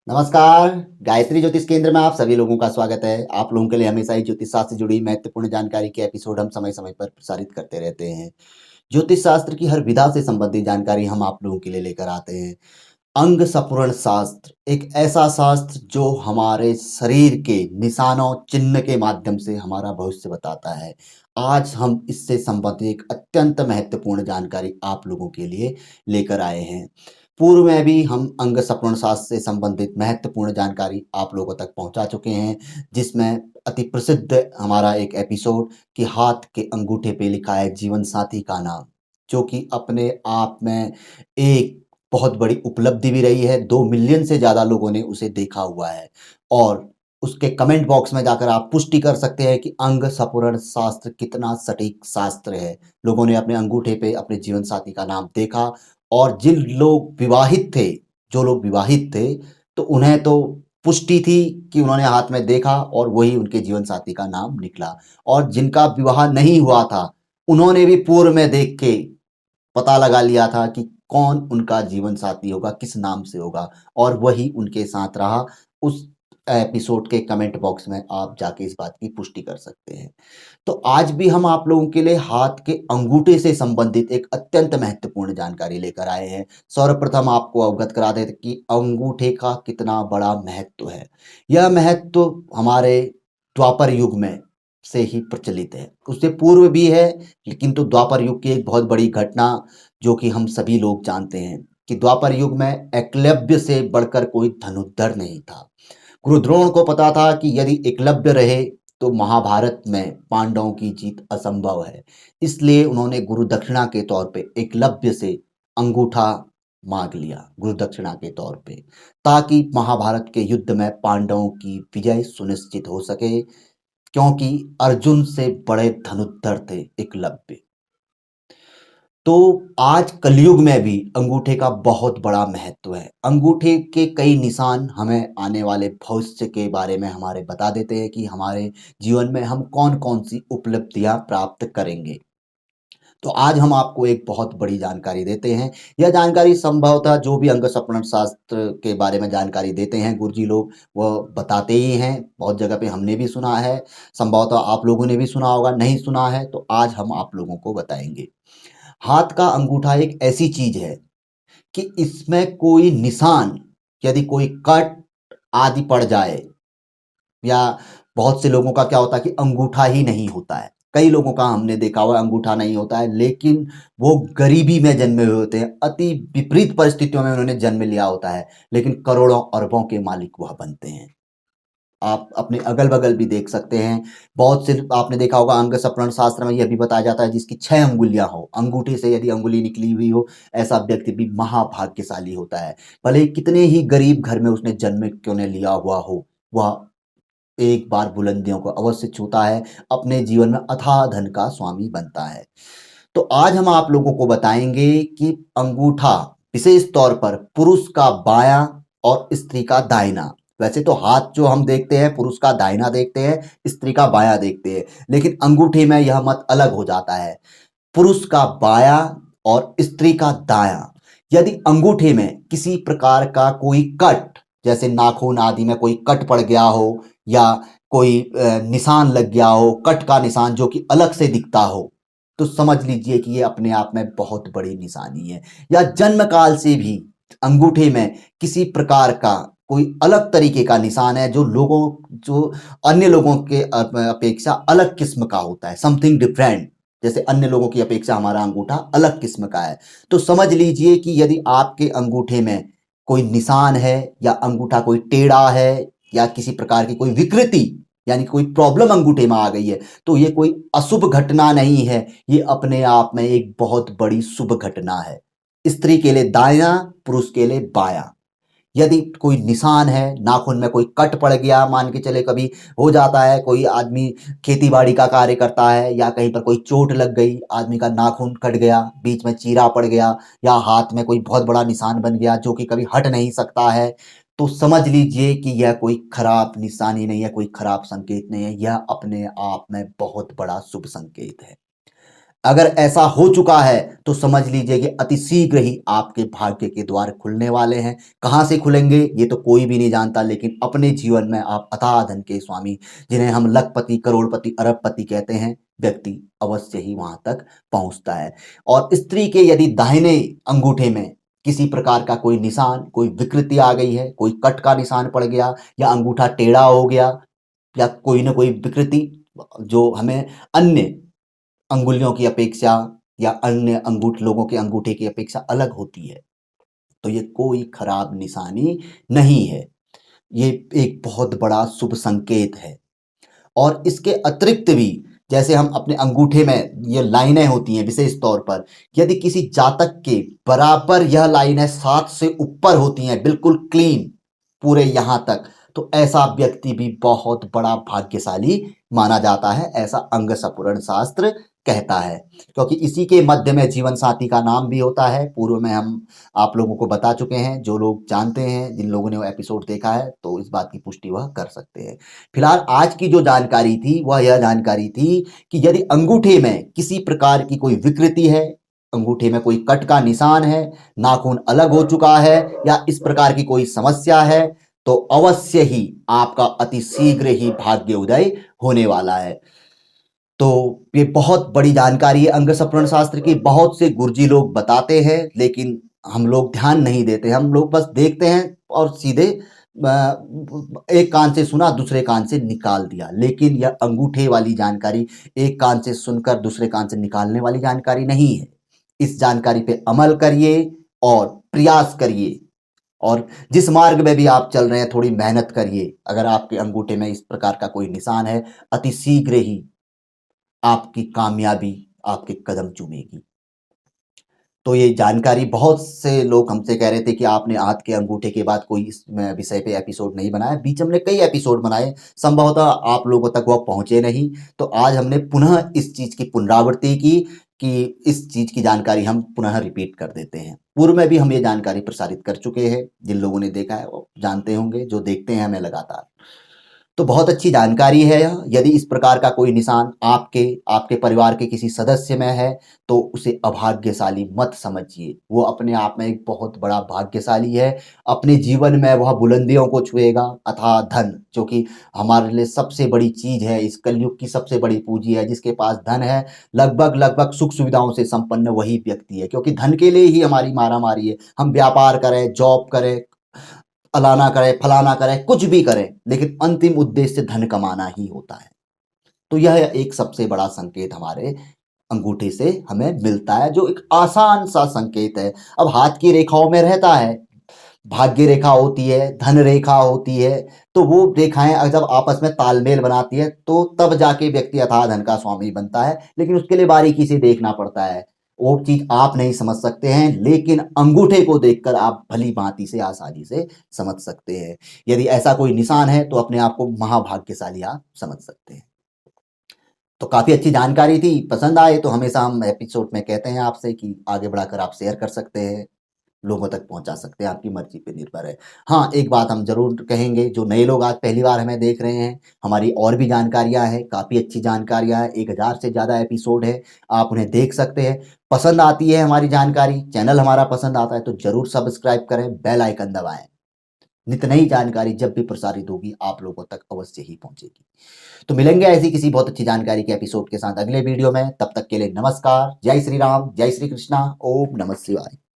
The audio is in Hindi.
नमस्कार, गायत्री ज्योतिष केंद्र में आप सभी लोगों का स्वागत है। आप लोगों के लिए हमेशा ही ज्योतिष शास्त्र से जुड़ी महत्वपूर्ण जानकारी के एपिसोड हम समय-समय पर प्रसारित करते रहते हैं। ज्योतिष शास्त्र की हर विधा से संबंधित जानकारी हम आप लोगों के लिए लेकर आते हैं। अंग सपुरण शास्त्र एक ऐसा शास्त्र जो हमारे शरीर के निशानों, चिन्ह के माध्यम से हमारा भविष्य बताता है। आज हम इससे संबंधित एक अत्यंत महत्वपूर्ण जानकारी आप लोगों के लिए लेकर आए हैं। पूर्व में भी हम अंग सपुरण शास्त्र से संबंधित महत्वपूर्ण जानकारी आप लोगों तक पहुंचा चुके हैं, जिसमें अति प्रसिद्ध हमारा एक एपिसोड कि हाथ के अंगूठे पे लिखा है जीवन साथी का नाम, जो कि अपने आप में एक बहुत बड़ी उपलब्धि भी रही है। 2 मिलियन से ज़्यादा लोगों ने उसे देखा हुआ है और उसके कमेंट बॉक्स में जाकर आप पुष्टि कर सकते हैं कि अंग सपुरण शास्त्र कितना सटीक शास्त्र है। लोगों ने अपने अंगूठे पे अपने जीवन साथी का नाम देखा और जिन लोग विवाहित थे, जो लोग विवाहित थे, तो उन्हें तो पुष्टि थी कि उन्होंने हाथ में देखा और वही उनके जीवन साथी का नाम निकला। और जिनका विवाह नहीं हुआ था, उन्होंने भी पूर्व में देख के पता लगा लिया था कि कौन उनका जीवन साथी होगा, किस नाम से होगा और वही उनके साथ रहा। उस एपिसोड के कमेंट बॉक्स में आप जाके इस बात की पुष्टि कर सकते हैं। तो आज भी हम आप लोगों के लिए हाथ के अंगूठे से संबंधित एक अत्यंत महत्वपूर्ण जानकारी लेकर आए हैं। सर्वप्रथम आपको अवगत करा दें कि अंगूठे का कितना बड़ा महत्व है। यह महत्व हमारे द्वापर युग में से ही प्रचलित है। उससे पूर्व भी है, लेकिन तो द्वापर युग की एक बहुत बड़ी घटना जो कि हम सभी लोग जानते हैं कि द्वापर युग में एकलव्य से बढ़कर कोई धनुर्धर नहीं था। गुरु द्रोण को पता था कि यदि एकलव्य रहे तो महाभारत में पांडवों की जीत असंभव है। इसलिए उन्होंने गुरु दक्षिणा के तौर पे एकलव्य से अंगूठा मांग लिया, गुरु दक्षिणा के तौर पे, ताकि महाभारत के युद्ध में पांडवों की विजय सुनिश्चित हो सके, क्योंकि अर्जुन से बड़े धनुर्धर थे एकलव्य। तो आज कलयुग में भी अंगूठे का बहुत बड़ा महत्व है। अंगूठे के कई निशान हमें आने वाले भविष्य के बारे में हमारे बता देते हैं कि हमारे जीवन में हम कौन-कौन सी उपलब्धियां प्राप्त करेंगे। तो आज हम आपको एक बहुत बड़ी जानकारी देते हैं। यह जानकारी संभवतः जो भी अंग सपर्ण शास्त्र के बारे में जानकारी देते हैं गुरुजी लोग, वह बताते ही हैं। बहुत जगह पे हमने भी सुना है, संभवतः आप लोगों ने भी सुना होगा, नहीं सुना है तो आज हम आप लोगों को बताएंगे। हाथ का अंगूठा एक ऐसी चीज है कि इसमें कोई निशान, यदि कोई कट आदि पड़ जाए, या बहुत से लोगों का क्या होता है कि अंगूठा ही नहीं होता है। कई लोगों का हमने देखा हुआ है अंगूठा नहीं होता है, लेकिन वो गरीबी में जन्मे हुए होते हैं, अति विपरीत परिस्थितियों में उन्होंने जन्म लिया होता है, लेकिन करोड़ों अरबों के मालिक वह बनते हैं। आप अपने अगल-बगल भी देख सकते हैं। बहुत से आपने देखा होगा अंग सपर्ण शास्त्र में यह भी बताया जाता है जिसकी 6 अंगुलियाँ हो, अंगूठे से यदि अंगुली निकली हुई हो, ऐसा व्यक्ति भी महाभाग्यशाली होता है। भले ही कितने ही गरीब घर में उसने जन्म क्यों न लिया हुआ हो, वह एक बार बुलंदियों को अवश्य छूता है, अपने जीवन में अथाह धन का स्वामी बनता है। तो आज हम आप लोगों को बताएँगे कि अंगूठा विशेष तौर पर पुरुष का बायाँ और स्त्री का दाहिना। वैसे तो हाथ जो हम देखते हैं पुरुष का दाहिना देखते हैं, स्त्री का बायाँ देखते हैं, लेकिन अंगूठे में यह मत अलग हो जाता है। पुरुष का बायाँ और स्त्री का दायाँ। यदि अंगूठे में किसी प्रकार का कोई कट, जैसे नाखून आदि में कोई कट पड़ गया हो या कोई निशान लग गया हो, कट का निशान जो कि अलग से दिखता हो, तो समझ लीजिए कि ये अपने आप में बहुत बड़ी निशानी है। या जन्म काल से भी अंगूठे में किसी प्रकार का कोई अलग तरीके का निशान है जो अन्य लोगों के अपेक्षा अलग किस्म का होता है, समथिंग डिफरेंट, जैसे अन्य लोगों की अपेक्षा हमारा अंगूठा अलग किस्म का है, तो समझ लीजिए कि यदि आपके अंगूठे में कोई निशान है या अंगूठा कोई टेढ़ा है या किसी प्रकार की कोई विकृति, यानी कोई प्रॉब्लम अंगूठे में आ गई है, तो ये कोई अशुभ घटना नहीं है, ये अपने आप में एक बहुत बड़ी शुभ घटना है। स्त्री के लिए दायां, पुरुष के लिए बायां। यदि कोई निशान है, नाखून में कोई कट पड़ गया, मान के चले कभी हो जाता है, कोई आदमी खेती-बाड़ी का कार्य करता है या कहीं पर कोई चोट लग गई, आदमी का नाखून कट गया, बीच में चीरा पड़ गया या हाथ में कोई बहुत बड़ा निशान बन गया जो कि कभी हट नहीं सकता है, तो समझ लीजिए कि यह कोई खराब निशानी नहीं है, कोई खराब संकेत नहीं है, यह अपने आप में बहुत बड़ा शुभ संकेत है। अगर ऐसा हो चुका है तो समझ लीजिए कि अति शीघ्र ही आपके भाग्य के द्वार खुलने वाले हैं। कहाँ से खुलेंगे ये तो कोई भी नहीं जानता, लेकिन अपने जीवन में आप अथाह धन के स्वामी, जिन्हें हम लखपति, करोड़पति, अरबपति कहते हैं, व्यक्ति अवश्य ही वहां तक पहुंचता है। और स्त्री के यदि दाहिने अंगूठे में किसी प्रकार का कोई निशान, कोई विकृति आ गई है, कोई कट का निशान पड़ गया, या अंगूठा टेढ़ा हो गया, या कोई ना कोई विकृति जो हमें अन्य अंगुलियों की अपेक्षा या अन्य लोगों के अंगूठे की अपेक्षा अलग होती है, तो ये कोई खराब निशानी नहीं है। ये एक बहुत बड़ा शुभ संकेत है। और इसके अतिरिक्त भी, जैसे हम अपने अंगूठे में ये लाइनें होती हैं, विशेष तौर पर यदि किसी जातक के बराबर यह लाइनें 7 से ऊपर होती हैं, बिल्कुल क्लीन पूरे यहाँ तक, तो ऐसा व्यक्ति भी बहुत बड़ा भाग्यशाली माना जाता है, ऐसा अंग सपुरण शास्त्र कहता है। क्योंकि इसी के मध्य में जीवन साथी का नाम भी होता है। पूर्व में हम आप लोगों को बता चुके हैं, जो लोग जानते हैं, जिन लोगों ने वो एपिसोड देखा है, तो इस बात की पुष्टि वह कर सकते हैं। फिलहाल आज की जो जानकारी थी वह यह जानकारी थी कि यदि अंगूठे में किसी प्रकार की कोई विकृति है, अंगूठे में कोई कट का निशान है, नाखून अलग हो चुका है, या इस प्रकार की कोई समस्या है, तो अवश्य ही आपका अति शीघ्र ही भाग्य उदय होने वाला है। तो ये बहुत बड़ी जानकारी है अंग सप्रण शास्त्र की। बहुत से गुरुजी लोग बताते हैं, लेकिन हम लोग ध्यान नहीं देते। हम लोग बस देखते हैं और सीधे एक कान से सुना, दूसरे कान से निकाल दिया। लेकिन यह अंगूठे वाली जानकारी एक कान से सुनकर दूसरे कान से निकालने वाली जानकारी नहीं है। इस जानकारी पे अमल करिए और प्रयास करिए, और जिस मार्ग में भी आप चल रहे हैं थोड़ी मेहनत करिए। अगर आपके अंगूठे में इस प्रकार का कोई निशान है, अति शीघ्र ही आपकी कामयाबी आपके कदम चूमेगी। तो ये जानकारी, बहुत से लोग हमसे कह रहे थे कि आपने हाथ के अंगूठे के बाद कोई इस विषय पे एपिसोड नहीं बनाया। बीच हमने कई एपिसोड बनाए, संभवतः आप लोगों तक वह पहुंचे नहीं। तो आज हमने पुनः इस चीज की पुनरावृत्ति की कि इस चीज की जानकारी हम पुनः रिपीट कर देते हैं। पूर्व में भी हम ये जानकारी प्रसारित कर चुके हैं। जिन लोगों ने देखा है वो जानते होंगे, जो देखते हैं हमें लगातार। तो बहुत अच्छी जानकारी है यह। यदि इस प्रकार का कोई निशान आपके परिवार के किसी सदस्य में है, तो उसे अभाग्यशाली मत समझिए। वो अपने आप में एक बहुत बड़ा भाग्यशाली है। अपने जीवन में वह बुलंदियों को छुएगा। अथाह धन, जो कि हमारे लिए सबसे बड़ी चीज है, इस कलयुग की सबसे बड़ी पूंजी है। जिसके पास धन है, लगभग लगभग सुख सुविधाओं से संपन्न वही व्यक्ति है। क्योंकि धन के लिए ही हमारी मारा मारी है। हम व्यापार करें, जॉब करें, अलाना करें, फलाना करें, कुछ भी करें, लेकिन अंतिम उद्देश्य धन कमाना ही होता है। तो यह एक सबसे बड़ा संकेत हमारे अंगूठे से हमें मिलता है, जो एक आसान सा संकेत है। अब हाथ की रेखाओं में रहता है, भाग्य रेखा होती है, धन रेखा होती है। तो वो रेखाएं जब आपस में तालमेल बनाती है, तो तब जाके व्यक्ति अथाह धन का स्वामी बनता है। लेकिन उसके लिए बारीकी से देखना पड़ता है। वो चीज आप नहीं समझ सकते हैं, लेकिन अंगूठे को देखकर आप भली भांति से आसानी से समझ सकते हैं। यदि ऐसा कोई निशान है तो अपने आप को महाभाग्यशाली आप समझ सकते हैं। तो काफी अच्छी जानकारी थी। पसंद आए तो हमेशा हम एपिसोड में कहते हैं आपसे कि आगे बढ़ाकर आप शेयर कर सकते हैं, लोगों तक पहुंचा सकते हैं, आपकी मर्जी पे निर्भर है। हाँ, एक बात हम ज़रूर कहेंगे, जो नए लोग आज पहली बार हमें देख रहे हैं, हमारी और भी जानकारियाँ हैं, काफ़ी अच्छी जानकारियाँ हैं, 1000 से ज़्यादा एपिसोड है, आप उन्हें देख सकते हैं। पसंद आती है हमारी जानकारी, चैनल हमारा पसंद आता है, तो ज़रूर सब्सक्राइब करें, बेल आइकन दबाएँ। नित नई जानकारी जब भी प्रसारित होगी आप लोगों तक अवश्य ही पहुंचेगी। तो मिलेंगे ऐसी किसी बहुत अच्छी जानकारी के एपिसोड के साथ अगले वीडियो में। तब तक के लिए नमस्कार, जय श्री राम, जय श्री कृष्णा, ओम नमः शिवाय।